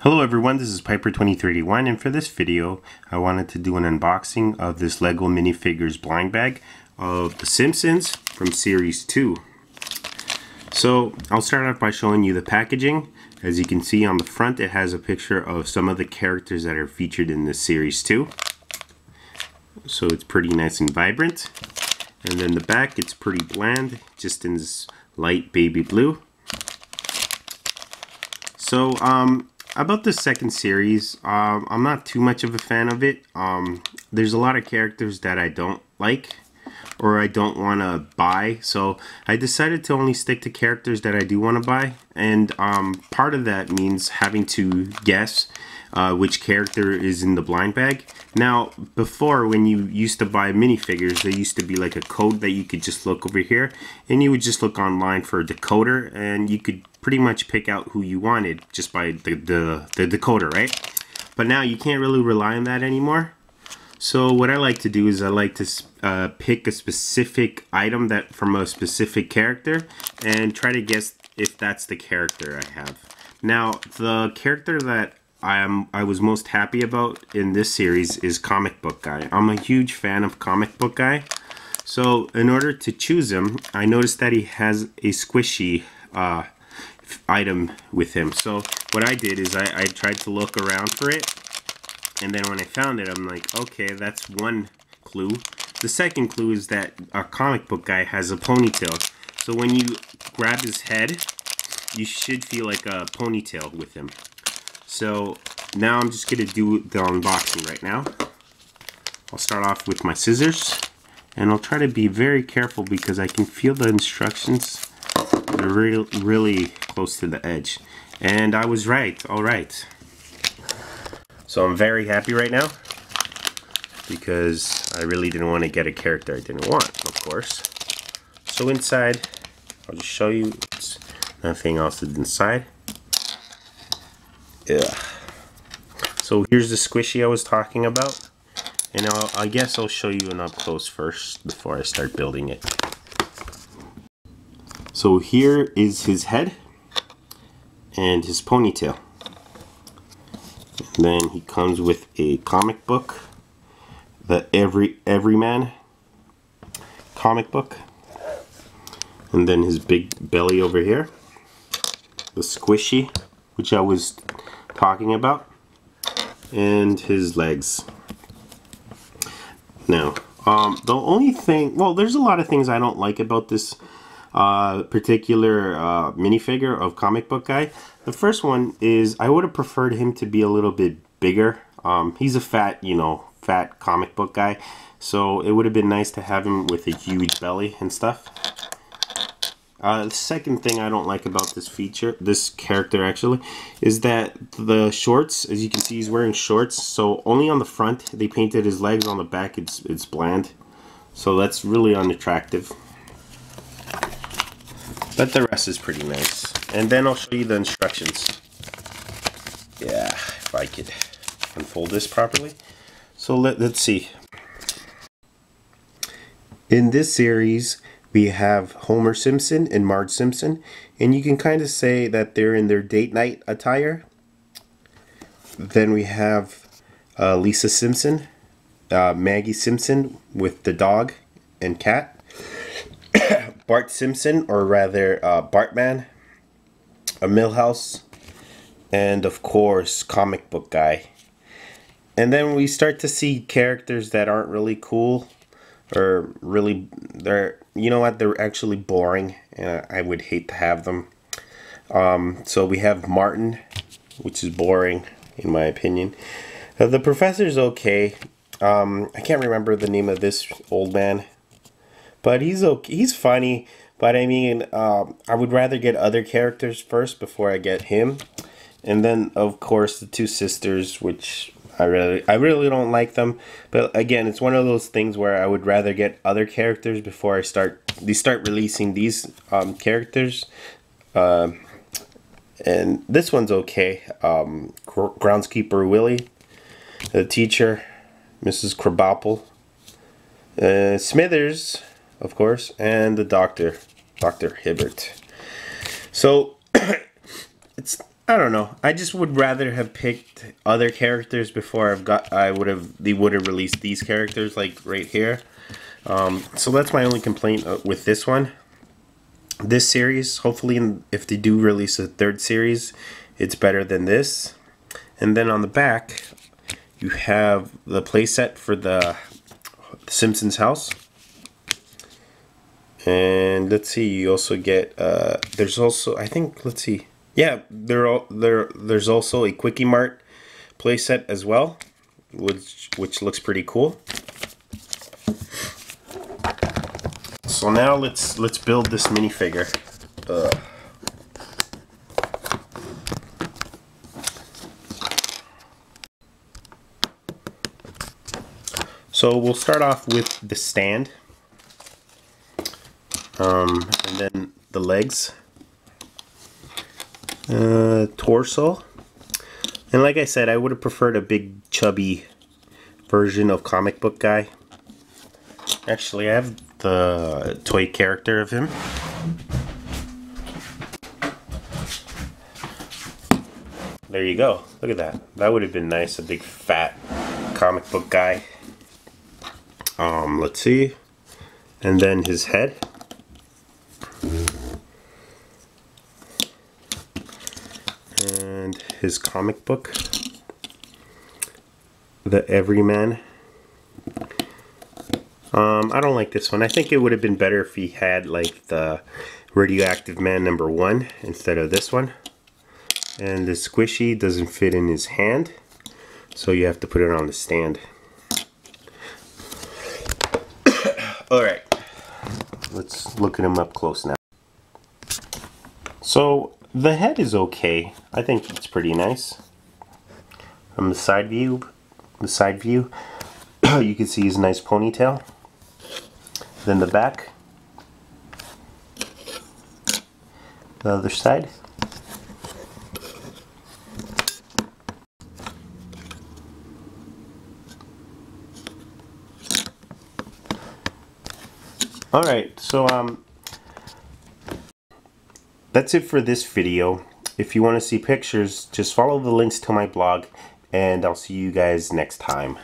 Hello everyone, this is Piper2031, and for this video I wanted to do an unboxing of this Lego minifigures blind bag of the Simpsons from Series 2. So I'll start off by showing you the packaging. As you can see on the front, it has a picture of some of the characters that are featured in this Series 2. So it's pretty nice and vibrant. And then the back, it's pretty bland, just in this light baby blue. So about the second series, I'm not too much of a fan of it. There's a lot of characters that I don't like or I don't want to buy, so I decided to only stick to characters that I do want to buy, and part of that means having to guess which character is in the blind bag. Now, before, when you used to buy minifigures, there used to be like a code that you could just look over here, and you would just look online for a decoder, and you could pretty much pick out who you wanted just by the decoder, right? But now you can't really rely on that anymore. So what I like to do is I like to pick a specific item that from a specific character and try to guess if that's the character I have. Now, the character that I was most happy about in this series is Comic Book Guy. I'm a huge fan of Comic Book Guy. So in order to choose him, I noticed that he has a squishy item with him. So what I did is I tried to look around for it, and then when I found it, I'm like, okay, that's one clue. The second clue is that our Comic Book Guy has a ponytail. So when you grab his head, you should feel like a ponytail with him. So now I'm just gonna do the unboxing right now. I'll start off with my scissors, and I'll try to be very careful because I can feel the instructions. They're really close to the edge. And I was right, all right. So I'm very happy right now because I really didn't want to get a character I didn't want, of course. So inside, I'll just show you, nothing else is inside. Yeah. So here's the squishy I was talking about. And I guess I'll show you an up close first before I start building it. So here is his head and his ponytail. And then he comes with a comic book, the Everyman comic book. And then his big belly over here, the squishy, which I was talking about, and his legs. Now, the only thing, well, there's a lot of things I don't like about this particular minifigure of Comic Book Guy. The first one is I would have preferred him to be a little bit bigger. He's a fat, fat comic book guy, so it would have been nice to have him with a huge belly and stuff. The second thing I don't like about this character actually, is that the shorts, as you can see, he's wearing shorts, so only on the front they painted his legs, on the back it's bland. So that's really unattractive. But the rest is pretty nice. And then I'll show you the instructions. Yeah, if I could unfold this properly. So let's see. In this series, we have Homer Simpson and Marge Simpson. And you can kind of say that they're in their date night attire. Then we have Lisa Simpson, Maggie Simpson with the dog and cat. Bart Simpson, or rather Bartman, a Millhouse, and of course Comic Book Guy. And then we start to see characters that aren't really cool, or really, they're actually boring, and I would hate to have them. So we have Martin, which is boring in my opinion. The professor's okay. I can't remember the name of this old man. But he's okay. He's funny, but I mean, I would rather get other characters first before I get him. And then, of course, the two sisters, which I really don't like them. But again, it's one of those things where I would rather get other characters before they start releasing these characters. And this one's okay. Groundskeeper Willie, the teacher, Mrs. Krabappel, Smithers, of course, and the doctor, Dr. Hibbert. So I don't know. I just would rather have picked other characters before they would have released these characters like right here. So that's my only complaint with this one. This series, hopefully if they do release a third series, it's better than this. And then on the back, you have the playset for the Simpsons house. And let's see, you also get, there's also, I think, let's see. Yeah, there's also a Quickie Mart playset as well, which looks pretty cool. So now let's build this minifigure. So we'll start off with the stand, and then the legs, torso, and like I said, I would have preferred a big chubby version of comic book guy. Actually, I have the toy character of him. There you go. Look at that. That would have been nice, a big fat comic book guy. Let's see. And then his head. And his comic book. The Everyman. I don't like this one. I think it would have been better if he had like the Radioactive Man #1 instead of this one. And the squishy doesn't fit in his hand, so you have to put it on the stand. Alright, let's look at him up close now. So the head is okay. I think it's pretty nice. From the side view, you can see his nice ponytail. Then the back, the other side. Alright, so that's it for this video. If you want to see pictures, just follow the links to my blog, and I'll see you guys next time.